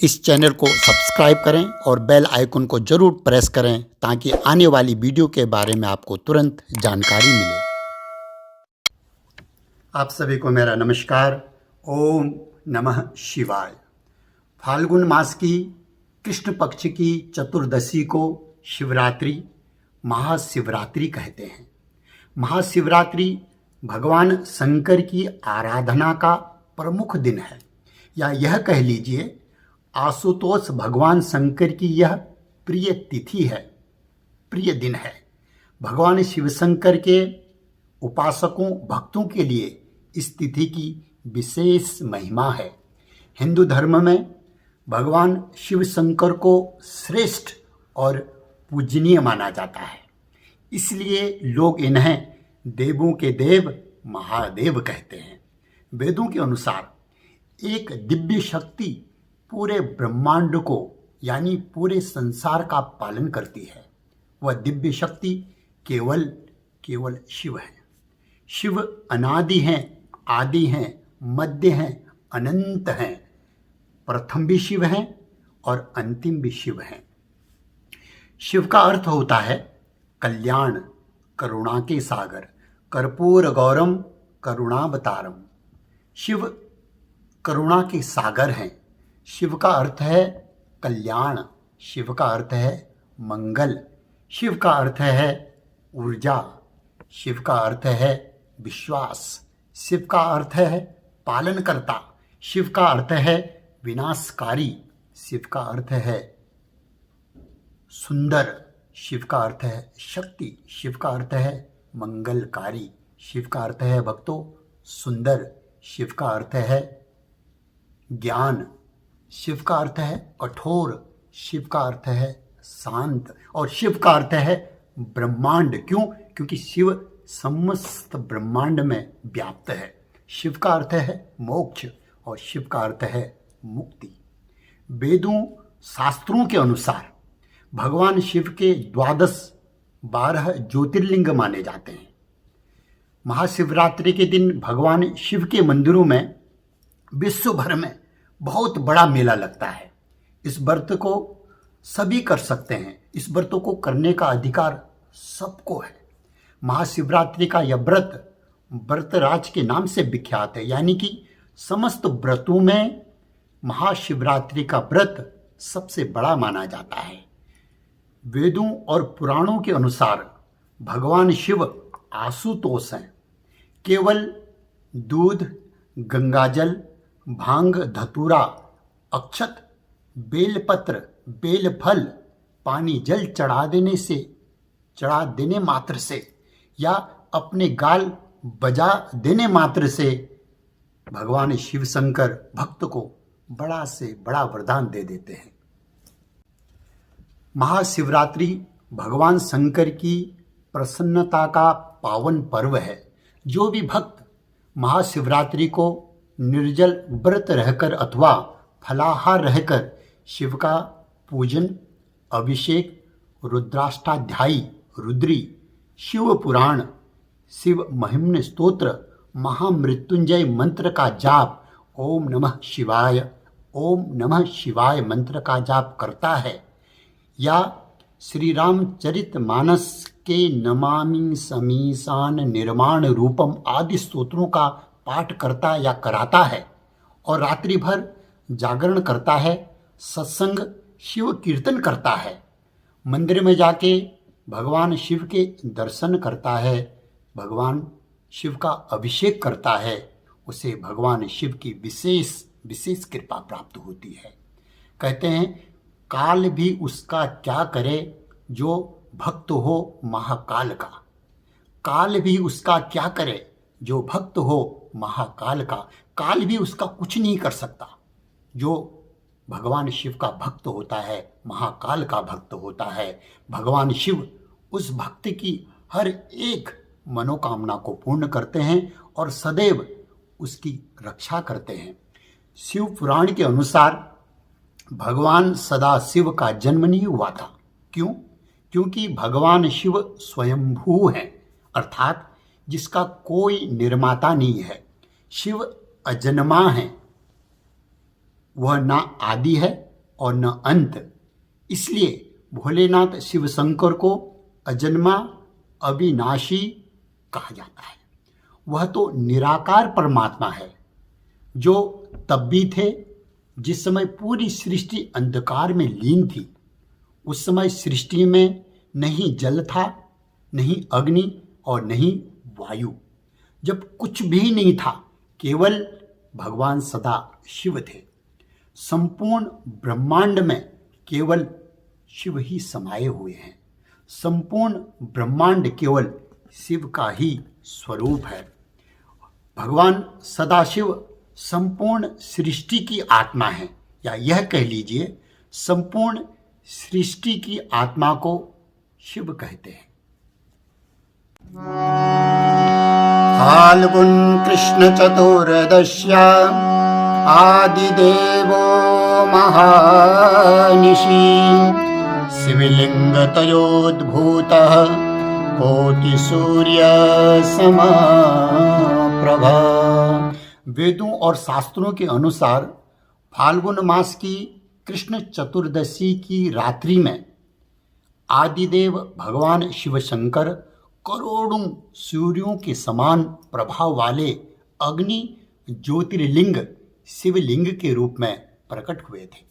इस चैनल को सब्सक्राइब करें और बेल आइकन को ज़रूर प्रेस करें ताकि आने वाली वीडियो के बारे में आपको तुरंत जानकारी मिले। आप सभी को मेरा नमस्कार। ओम नमः शिवाय। फाल्गुन मास की कृष्ण पक्ष की चतुर्दशी को शिवरात्रि, महाशिवरात्रि कहते हैं। महाशिवरात्रि भगवान शंकर की आराधना का प्रमुख दिन है, या यह कह लीजिए आशुतोष भगवान शंकर की यह प्रिय तिथि है, प्रिय दिन है। भगवान शिव शंकर के उपासकों भक्तों के लिए इस तिथि की विशेष महिमा है। हिंदू धर्म में भगवान शिव शंकर को श्रेष्ठ और पूजनीय माना जाता है, इसलिए लोग इन्हें देवों के देव महादेव कहते हैं। वेदों के अनुसार एक दिव्य शक्ति पूरे ब्रह्मांड को यानी पूरे संसार का पालन करती है। वह दिव्य शक्ति केवल शिव है। शिव अनादि हैं, आदि हैं, मध्य हैं, अनंत हैं। प्रथम भी शिव हैं और अंतिम भी शिव हैं। शिव का अर्थ होता है कल्याण, करुणा के सागर, कर्पूर गौरम करुणावतारम। शिव करुणा के सागर हैं। शिव का अर्थ है कल्याण, शिव का अर्थ है मंगल, शिव का अर्थ है ऊर्जा, शिव का अर्थ है विश्वास, शिव का अर्थ है पालनकर्ता, शिव का अर्थ है विनाशकारी, शिव का अर्थ है सुंदर, शिव का अर्थ है शक्ति, शिव का अर्थ है मंगलकारी, शिव का अर्थ है भक्तों सुंदर, शिव का अर्थ है ज्ञान, शिव का अर्थ है कठोर, शिव का अर्थ है शांत, और शिव का अर्थ है ब्रह्मांड। क्यों? क्योंकि शिव समस्त ब्रह्मांड में व्याप्त है। शिव का अर्थ है मोक्ष और शिव का अर्थ है मुक्ति। वेदों शास्त्रों के अनुसार भगवान शिव के 12 ज्योतिर्लिंग माने जाते हैं। महाशिवरात्रि के दिन भगवान शिव के मंदिरों में विश्व भर में बहुत बड़ा मेला लगता है। इस व्रत को सभी कर सकते हैं। इस व्रत को करने का अधिकार सबको है। महाशिवरात्रि का यह व्रतराज के नाम से विख्यात है, यानी कि समस्त व्रतों में महाशिवरात्रि का व्रत सबसे बड़ा माना जाता है। वेदों और पुराणों के अनुसार भगवान शिव आशुतोष हैं। केवल दूध, गंगाजल, भांग, धतूरा, अक्षत, बेलपत्र, बेलफल, पानी, जल चढ़ा देने मात्र से या अपने गाल बजा देने मात्र से भगवान शिव शंकर भक्त को बड़ा से बड़ा वरदान दे देते हैं। महाशिवरात्रि भगवान शंकर की प्रसन्नता का पावन पर्व है। जो भी भक्त महाशिवरात्रि को निर्जल व्रत रहकर अथवा फलाहार रहकर शिव का पूजन, अभिषेक, रुद्राष्टाध्यायी, रुद्री, शिव पुराण, शिव महिम्न स्तोत्र, महामृत्युंजय मंत्र का जाप, ओम नमः शिवाय, ओम नमः शिवाय मंत्र का जाप करता है, या श्री रामचरितमानस के नमामि समीसान निर्माण रूपम आदि स्तोत्रों का पाठ करता या कराता है और रात्रि भर जागरण करता है, सत्संग, शिव कीर्तन करता है, मंदिर में जाके भगवान शिव के दर्शन करता है, भगवान शिव का अभिषेक करता है, उसे भगवान शिव की विशेष कृपा प्राप्त होती है। कहते हैं काल भी उसका क्या करे जो भक्त हो महाकाल का। काल भी उसका क्या करे जो भक्त हो महाकाल का। काल भी उसका कुछ नहीं कर सकता। जो भगवान शिव का भक्त होता है, महाकाल का भक्त होता है, भगवान शिव उस भक्त की हर एक मनोकामना को पूर्ण करते हैं और सदैव उसकी रक्षा करते हैं। शिव पुराण के अनुसार भगवान सदाशिव का जन्म नहीं हुआ था। क्यों? क्योंकि भगवान शिव स्वयंभू हैं, अर्थात जिसका कोई निर्माता नहीं है। शिव अजन्मा है, वह ना आदि है और न अंत। इसलिए भोलेनाथ शिव शंकर को अजन्मा अविनाशी कहा जाता है। वह तो निराकार परमात्मा है जो तब भी थे जिस समय पूरी सृष्टि अंधकार में लीन थी। उस समय सृष्टि में नहीं जल था, नहीं अग्नि और नहीं वायु। जब कुछ भी नहीं था, केवल भगवान सदा शिव थे। संपूर्ण ब्रह्मांड में केवल शिव ही समाये हुए हैं। संपूर्ण ब्रह्मांड केवल शिव का ही स्वरूप है। भगवान सदाशिव संपूर्ण सृष्टि की आत्मा है, या यह कह लीजिए संपूर्ण सृष्टि की आत्मा को शिव कहते हैं। फाल्गुन कृष्ण चतुर्दश्या आदिदेवो महानिशि शिवलिंग तयोद्भूतः कोटि सूर्य समप्रभा। वेदों और शास्त्रों के अनुसार फाल्गुन मास की कृष्ण चतुर्दशी की रात्रि में आदिदेव भगवान शिव शंकर करोड़ों सूर्यों के समान प्रभाव वाले अग्नि ज्योतिर्लिंग शिवलिंग के रूप में प्रकट हुए थे।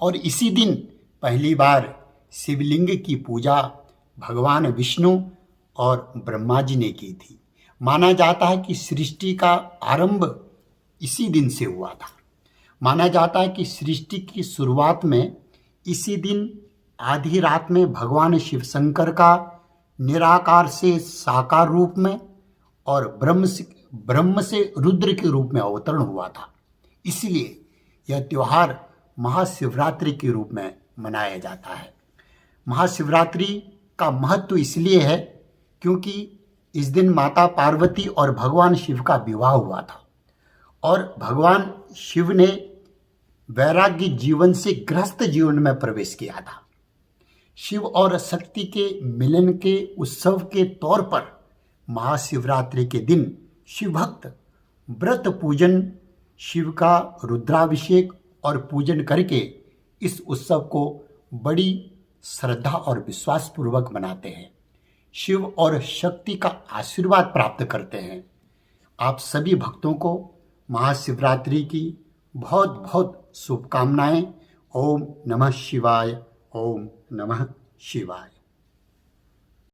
और इसी दिन पहली बार शिवलिंग की पूजा भगवान विष्णु और ब्रह्मा जी ने की थी। माना जाता है कि सृष्टि का आरंभ इसी दिन से हुआ था। माना जाता है कि सृष्टि की शुरुआत में इसी दिन आधी रात में भगवान शिव शंकर का निराकार से साकार रूप में और ब्रह्म से रुद्र के रूप में अवतरण हुआ था। इसलिए यह त्योहार महाशिवरात्रि के रूप में मनाया जाता है। महाशिवरात्रि का महत्व इसलिए है क्योंकि इस दिन माता पार्वती और भगवान शिव का विवाह हुआ था और भगवान शिव ने वैराग्य जीवन से गृहस्थ जीवन में प्रवेश किया था। शिव और शक्ति के मिलन के उत्सव के तौर पर महाशिवरात्रि के दिन शिव भक्त व्रत पूजन, शिव का रुद्राभिषेक और पूजन करके इस उत्सव को बड़ी श्रद्धा और विश्वास पूर्वक मनाते हैं। शिव और शक्ति का आशीर्वाद प्राप्त करते हैं। आप सभी भक्तों को महाशिवरात्रि की बहुत बहुत शुभकामनाएं। ओम नमः शिवाय। ओम नमः शिवाय।